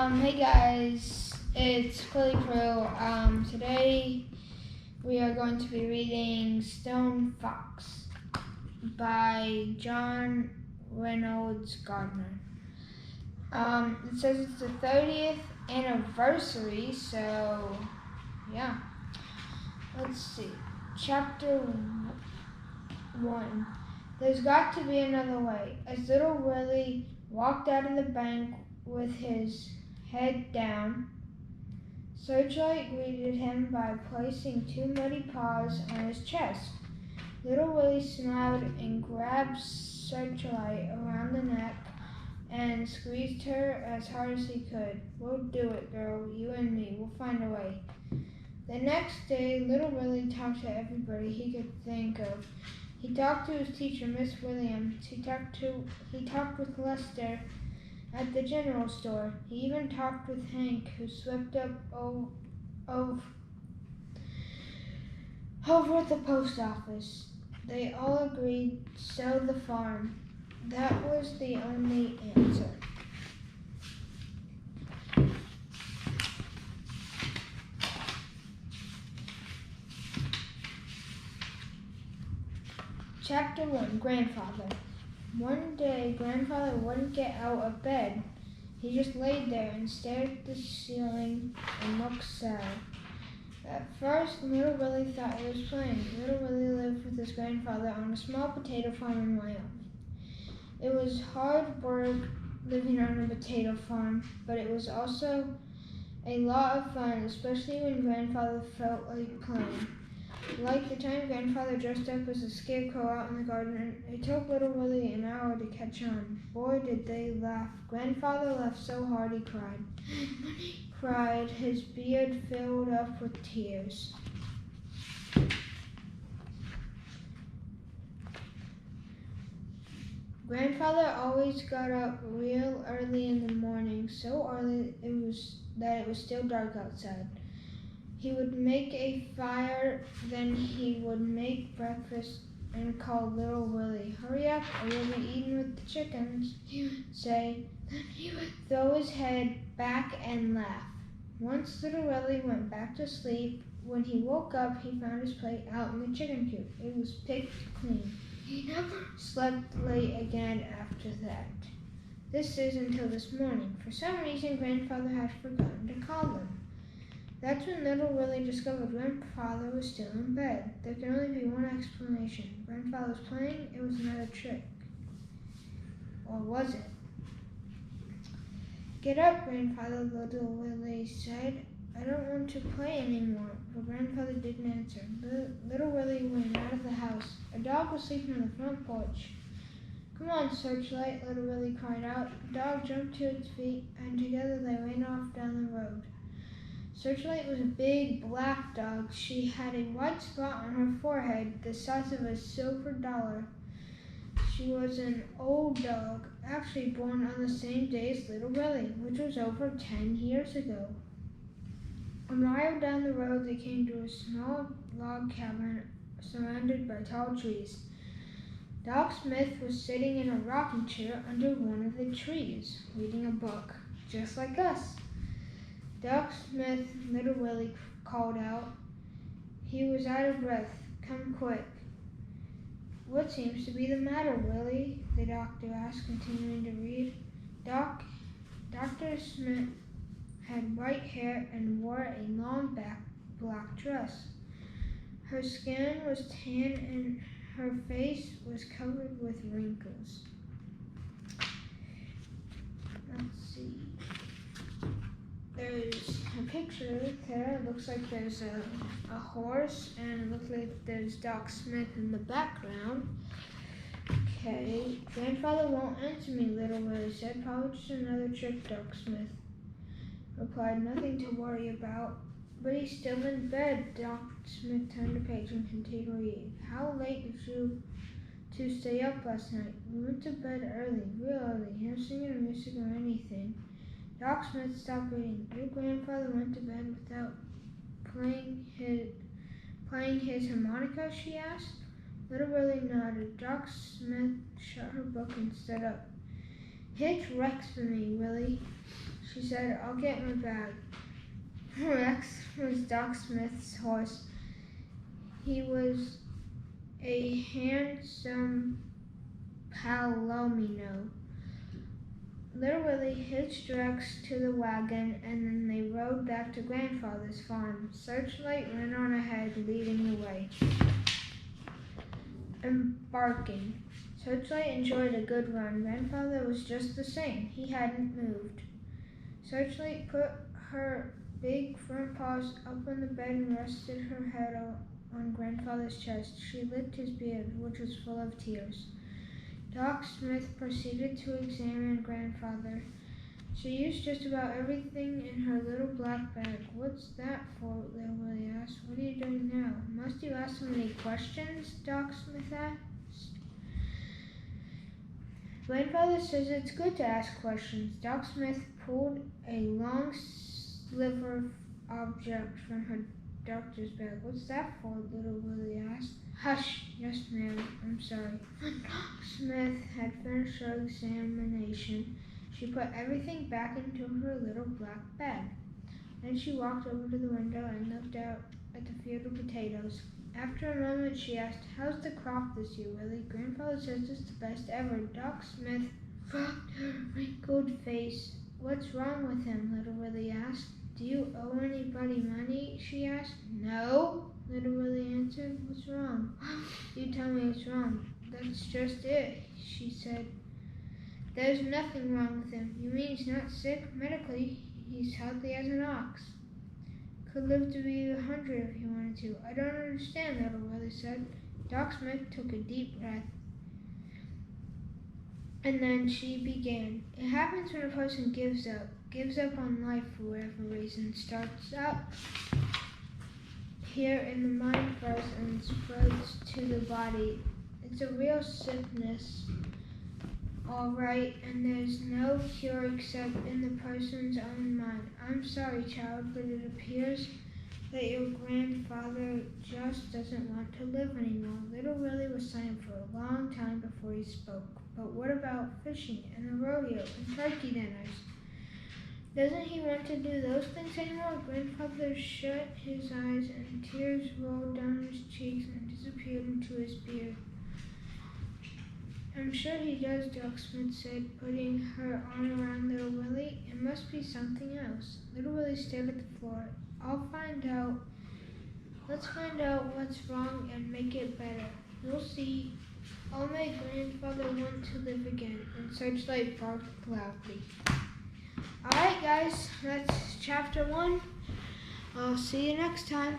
Hey guys, it's Quilly Crew. Today we are going to be reading Stone Fox by John Reynolds Gardner. It says it's the 30th anniversary, so yeah. Let's see. Chapter 1. There's got to be another way. As Little Willy walked out of the bank with his head down, Searchlight greeted him by placing two muddy paws on his chest. Little Willy smiled and grabbed Searchlight around the neck and squeezed her as hard as he could. "We'll do it, girl. You and me. We'll find a way." The next day, Little Willy talked to everybody he could think of. He talked to his teacher, Miss Williams. He talked with Lester at the general store. He even talked with Hank, who swept up over at the post office. They all agreed, sell the farm. That was the only answer. Chapter 1. Grandfather. One day, Grandfather wouldn't get out of bed. He just laid there and stared at the ceiling and looked sad. At first, Little Willy thought he was playing. Little Willy lived with his grandfather on a small potato farm in Wyoming. It was hard work living on a potato farm, but it was also a lot of fun, especially when Grandfather felt like playing. Like the time Grandfather dressed up as a scarecrow out in the garden, it took Little Willy an hour to catch on. Boy, did they laugh. Grandfather laughed so hard he cried. And when he cried, his beard filled up with tears. Grandfather always got up real early in the morning, so early that it was still dark outside. He would make a fire, then he would make breakfast and call Little Willy. "Hurry up, or you'll be eaten with the chickens," he would say. Then he would throw his head back and laugh. Once Little Willy went back to sleep. When he woke up, he found his plate out in the chicken coop. It was picked clean. He never slept late again after that. This is until this morning. For some reason, Grandfather had forgotten to call them. That's when Little Willy discovered Grandfather was still in bed. There can only be one explanation. Grandfather was playing. It was another trick. Or was it? "Get up, Grandfather," Little Willy said. "I don't want to play anymore." But Grandfather didn't answer. Little Willy went out of the house. A dog was sleeping on the front porch. "Come on, Searchlight," Little Willy cried out. The dog jumped to its feet, and together they ran off down the road. Searchlight was a big black dog. She had a white spot on her forehead the size of a silver dollar. She was an old dog, actually born on the same day as Little Willy, which was over 10 years ago. A mile down the road, they came to a small log cabin surrounded by tall trees. Doc Smith was sitting in a rocking chair under one of the trees, reading a book, just like us. "Doc Smith," Little Willy called out. He was out of breath. "Come quick." "What seems to be the matter, Willy?" the doctor asked, continuing to read. Dr. Smith had white hair and wore a long black dress. Her skin was tan and her face was covered with wrinkles. Let's see. There's a picture there. It looks like there's a horse, and it looks like there's Doc Smith in the background. Okay. "Grandfather won't answer me," Little Willy said. "Probably just another trick," Doc Smith replied. "Nothing to worry about." "But he's still in bed." Doc Smith turned the page and continued to read. "How late did you two stay up last night?" "We went to bed early, real early. No singing or music or anything." Doc Smith stopped reading. "Your grandfather went to bed without playing his harmonica?" she asked. Little Willy nodded. Doc Smith shut her book and stood up. "Hitch Rex for me, Willy," She said, I'll get my bag. Rex was Doc Smith's horse. He was a handsome palomino. Little Willie hitched Rex to the wagon, and then they rode back to Grandfather's farm. Searchlight ran on ahead, leading the way. Embarking. Searchlight enjoyed a good run. Grandfather was just the same. He hadn't moved. Searchlight put her big front paws up on the bed and rested her head on Grandfather's chest. She licked his beard, which was full of tears. Doc Smith proceeded to examine Grandfather. She used just about everything in her little black bag. What's that for? Little Willie asked. What are you doing now? Must you ask so many questions? Doc Smith asked. Grandfather says it's good to ask questions. Doc Smith pulled a long sliver object from her doctor's bag. What's that for? Little Willie asked. Hush, yes ma'am, I'm sorry. When Doc Smith had finished her examination, she put everything back into her little black bag. Then she walked over to the window and looked out at the field of potatoes. After a moment she asked, how's the crop this year, Willie? Grandfather says it's the best ever. Doc Smith rubbed her wrinkled face. What's wrong with him? Little Willie asked. Do you owe anybody money? She asked. No, Little Willie answered. What's wrong? You tell me what's wrong. That's just it, she said. There's nothing wrong with him. You mean he's not sick? Medically, he's healthy as an ox. Could live to be 100 if he wanted to. I don't understand, Little Willie said. Doc Smith took a deep breath. And then she began. It happens when a person gives up on life for whatever reason, starts up here in the mind first and spreads to the body. It's a real sickness, all right, and there's no cure except in the person's own mind. I'm sorry, child, but it appears that your grandfather just doesn't want to live anymore. Little Willie was silent for a long time before he spoke. But what about fishing and the rodeo and turkey dinners? Doesn't he want to do those things anymore? Grandfather shut his eyes and tears rolled down his cheeks and disappeared into his beard. I'm sure he does, Doc Smith said, putting her arm around Little Willie. It must be something else. Little Willie stared at the floor. I'll find out. Let's find out what's wrong and make it better. We'll see. I'll make Grandfather want to live again. And Searchlight barked loudly. Alright guys, that's chapter 1. I'll see you next time.